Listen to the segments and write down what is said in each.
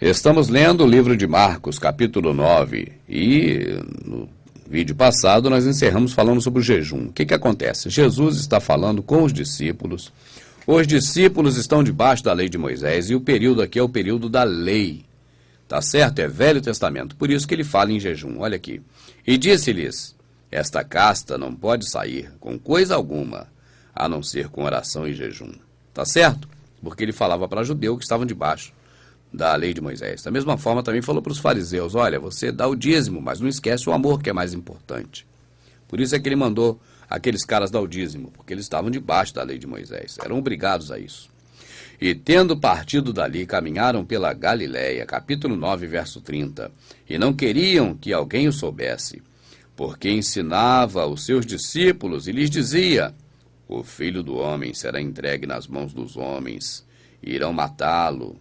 Estamos lendo o livro de Marcos, capítulo 9, e no vídeo passado nós encerramos falando sobre o jejum. O que acontece? Jesus está falando com os discípulos estão debaixo da lei de Moisés, e o período aqui é o período da lei, tá certo? É Velho Testamento, por isso que ele fala em jejum, olha aqui. E disse-lhes, esta casta não pode sair com coisa alguma, a não ser com oração e jejum, tá certo? Porque ele falava para judeus que estavam debaixo da lei de Moisés. Da mesma forma também falou para os fariseus, olha, você dá o dízimo, mas não esquece o amor, que é mais importante. Por isso é que ele mandou aqueles caras dar o dízimo, porque eles estavam debaixo da lei de Moisés, eram obrigados a isso. E tendo partido dali, caminharam pela Galiléia, capítulo 9, verso 30, e não queriam que alguém o soubesse, porque ensinava os seus discípulos e lhes dizia, o Filho do Homem será entregue nas mãos dos homens, e irão matá-lo,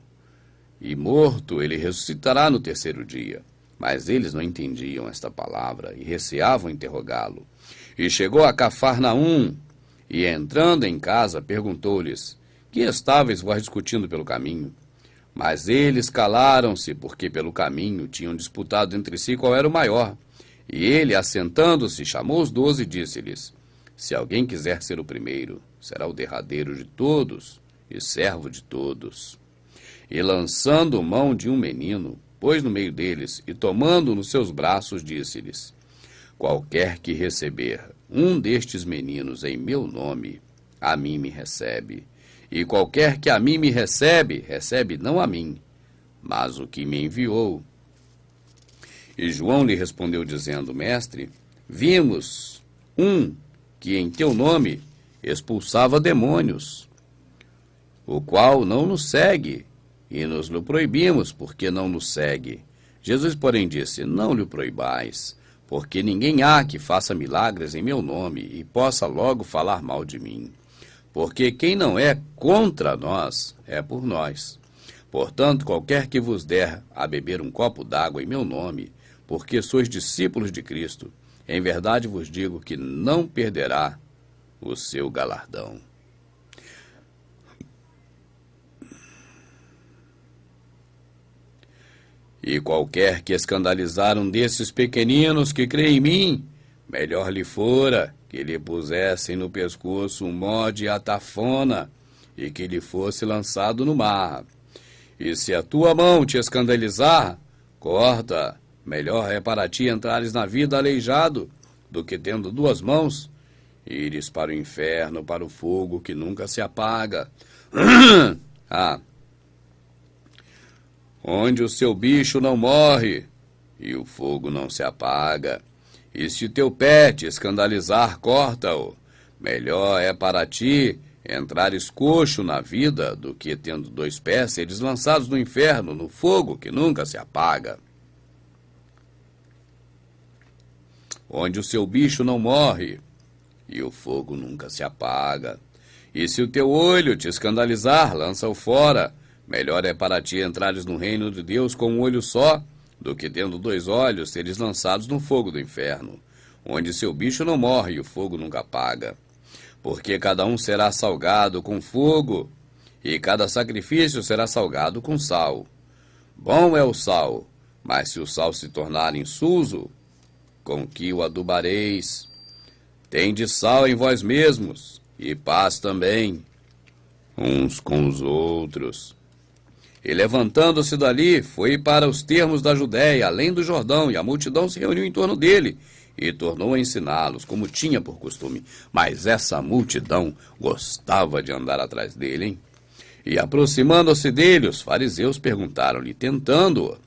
e morto ele ressuscitará no terceiro dia. Mas eles não entendiam esta palavra e receavam interrogá-lo. E chegou a Cafarnaum, e entrando em casa perguntou-lhes, que estáveis vós discutindo pelo caminho? Mas eles calaram-se, porque pelo caminho tinham disputado entre si qual era o maior. E ele, assentando-se, chamou os 12 e disse-lhes, se alguém quiser ser o primeiro, será o derradeiro de todos e servo de todos. E lançando mão de um menino, pôs no meio deles, e tomando-o nos seus braços, disse-lhes, qualquer que receber um destes meninos em meu nome, a mim me recebe. E qualquer que a mim me recebe, recebe não a mim, mas o que me enviou. E João lhe respondeu dizendo, mestre, vimos um que em teu nome expulsava demônios, o qual não nos segue, e nos lhe proibimos, porque não nos segue. Jesus, porém, disse, não lhe proibais, porque ninguém há que faça milagres em meu nome e possa logo falar mal de mim. Porque quem não é contra nós, é por nós. Portanto, qualquer que vos der a beber um copo d'água em meu nome, porque sois discípulos de Cristo, em verdade vos digo que não perderá o seu galardão. E qualquer que escandalizar um desses pequeninos que crê em mim, melhor lhe fora que lhe pusessem no pescoço um nó de atafona e que lhe fosse lançado no mar. E se a tua mão te escandalizar, corta, melhor é para ti entrares na vida aleijado, do que tendo 2 mãos, ires para o inferno, para o fogo que nunca se apaga. Onde o seu bicho não morre, e o fogo não se apaga. E se teu pé te escandalizar, corta-o. Melhor é para ti entrares coxo na vida, do que tendo 2 pés, seres lançados no inferno, no fogo que nunca se apaga. Onde o seu bicho não morre, e o fogo nunca se apaga. E se o teu olho te escandalizar, lança-o fora. Melhor é para ti entrares no reino de Deus com um olho só, do que tendo 2 olhos seres lançados no fogo do inferno, onde seu bicho não morre e o fogo nunca apaga. Porque cada um será salgado com fogo, e cada sacrifício será salgado com sal. Bom é o sal, mas se o sal se tornar insulso, com que o adubareis? Tende sal em vós mesmos, e paz também, uns com os outros. E levantando-se dali, foi para os termos da Judéia, além do Jordão, e a multidão se reuniu em torno dele, e tornou a ensiná-los, como tinha por costume. Mas essa multidão gostava de andar atrás dele, hein? E aproximando-se dele, os fariseus perguntaram-lhe, tentando-o,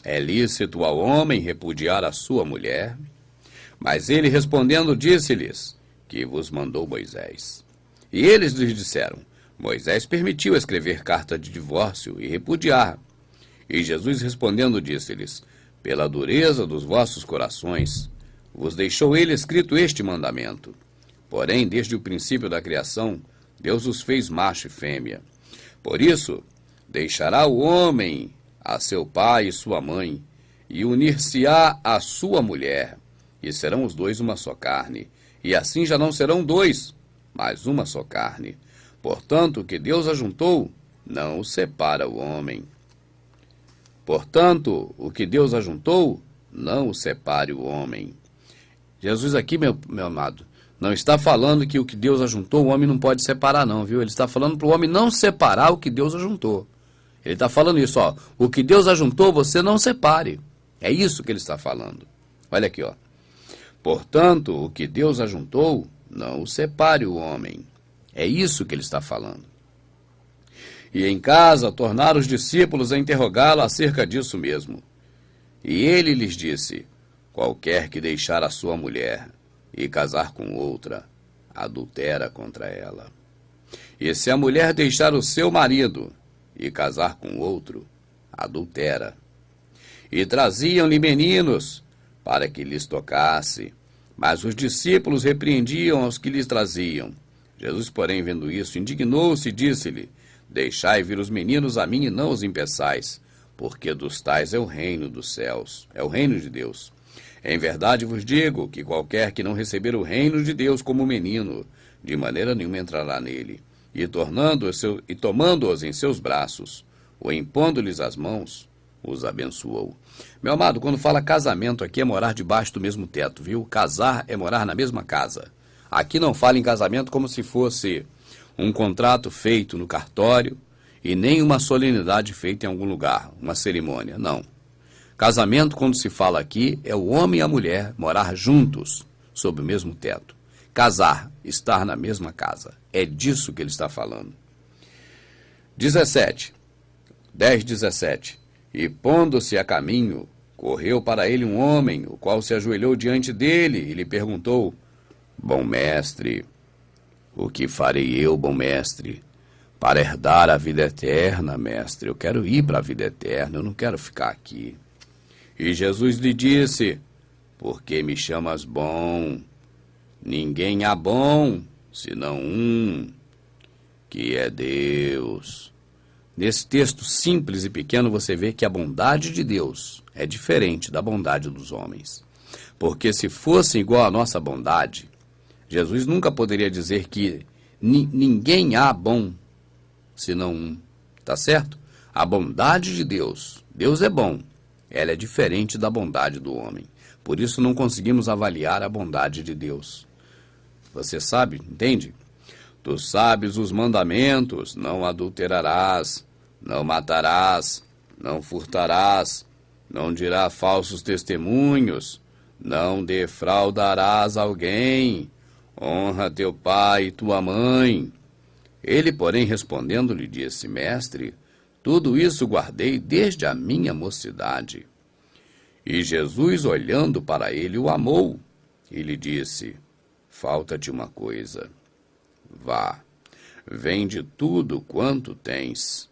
é lícito ao homem repudiar a sua mulher? Mas ele respondendo disse-lhes, que vos mandou Moisés? E eles lhes disseram, Moisés permitiu escrever carta de divórcio e repudiar. E Jesus respondendo disse-lhes, pela dureza dos vossos corações, vos deixou ele escrito este mandamento. Porém, desde o princípio da criação, Deus os fez macho e fêmea. Por isso, deixará o homem a seu pai e sua mãe, e unir-se-á à sua mulher, e serão os 2 uma só carne. E assim já não serão 2, mas uma só carne. Portanto, o que Deus ajuntou, não o separa o homem. Portanto, o que Deus ajuntou, não o separe o homem. Jesus aqui, meu amado, não está falando que o que Deus ajuntou, o homem não pode separar não, viu? Ele está falando para o homem não separar o que Deus ajuntou. Ele está falando isso, ó. O que Deus ajuntou, você não separe. É isso que ele está falando. Olha aqui, ó. Portanto, o que Deus ajuntou, não o separe o homem. É isso que ele está falando. E em casa tornaram os discípulos a interrogá-lo acerca disso mesmo. E ele lhes disse: qualquer que deixar a sua mulher e casar com outra, adultera contra ela. E se a mulher deixar o seu marido e casar com outro, adultera. E traziam-lhe meninos para que lhes tocasse, mas os discípulos repreendiam aos que lhes traziam. Jesus, porém, vendo isso, indignou-se e disse-lhe: deixai vir os meninos a mim e não os impeçais, porque dos tais é o reino dos céus, é o reino de Deus. Em verdade vos digo que qualquer que não receber o reino de Deus como menino, de maneira nenhuma entrará nele. E tomando-os em seus braços, ou impondo-lhes as mãos, os abençoou. Meu amado, quando fala casamento aqui é morar debaixo do mesmo teto, viu? Casar é morar na mesma casa. Aqui não fala em casamento como se fosse um contrato feito no cartório e nem uma solenidade feita em algum lugar, uma cerimônia, não. Casamento, quando se fala aqui, é o homem e a mulher morar juntos, sob o mesmo teto. Casar, estar na mesma casa. É disso que ele está falando. 10:17. E pondo-se a caminho, correu para ele um homem, o qual se ajoelhou diante dele e lhe perguntou: bom mestre, o que farei eu, bom mestre, para herdar a vida eterna, mestre? Eu quero ir para a vida eterna, eu não quero ficar aqui. E Jesus lhe disse: por que me chamas bom? Ninguém há bom, senão um, que é Deus. Nesse texto simples e pequeno você vê que a bondade de Deus é diferente da bondade dos homens. Porque se fosse igual à nossa bondade, Jesus nunca poderia dizer que ninguém há bom, senão um. Tá certo? A bondade de Deus, Deus é bom, ela é diferente da bondade do homem. Por isso não conseguimos avaliar a bondade de Deus. Você sabe, entende? Tu sabes os mandamentos: não adulterarás, não matarás, não furtarás, não dirás falsos testemunhos, não defraudarás alguém, honra teu pai e tua mãe. Ele, porém, respondendo, lhe disse: mestre, tudo isso guardei desde a minha mocidade. E Jesus, olhando para ele, o amou e lhe disse: falta-te uma coisa. Vá, vende tudo quanto tens,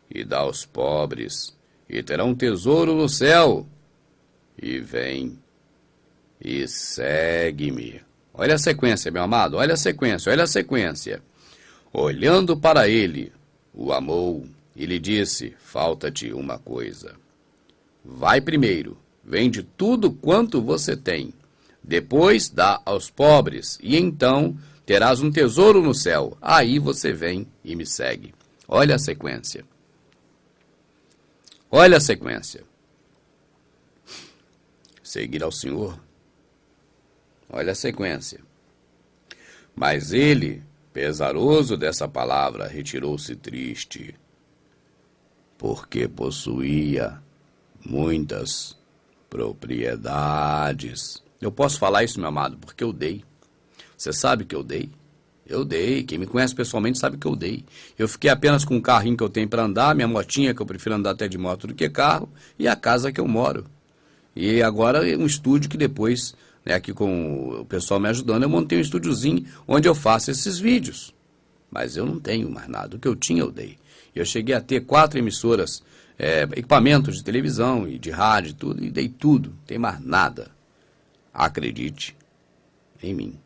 e dá aos pobres, e terá um tesouro no céu. E vem, e segue-me. Olha a sequência, meu amado, olha a sequência, olha a sequência. Olhando para ele, o amou, e lhe disse: falta-te uma coisa. Vai primeiro, vende tudo quanto você tem, depois dá aos pobres, e então terás um tesouro no céu. Aí você vem e me segue. Olha a sequência. Olha a sequência. Seguir ao Senhor. Olha a sequência. Mas ele, pesaroso dessa palavra, retirou-se triste, porque possuía muitas propriedades. Eu posso falar isso, meu amado, porque eu dei. Você sabe que eu dei? Eu dei. Quem me conhece pessoalmente sabe que eu dei. Eu fiquei apenas com o carrinho que eu tenho para andar, minha motinha, que eu prefiro andar até de moto do que carro, e a casa que eu moro. E agora um estúdio que depois, né, aqui com o pessoal me ajudando, eu montei um estúdiozinho onde eu faço esses vídeos. Mas eu não tenho mais nada. O que eu tinha, eu dei. Eu cheguei a ter 4 emissoras, equipamentos de televisão e de rádio, tudo, e dei tudo. Não tem mais nada. Acredite em mim.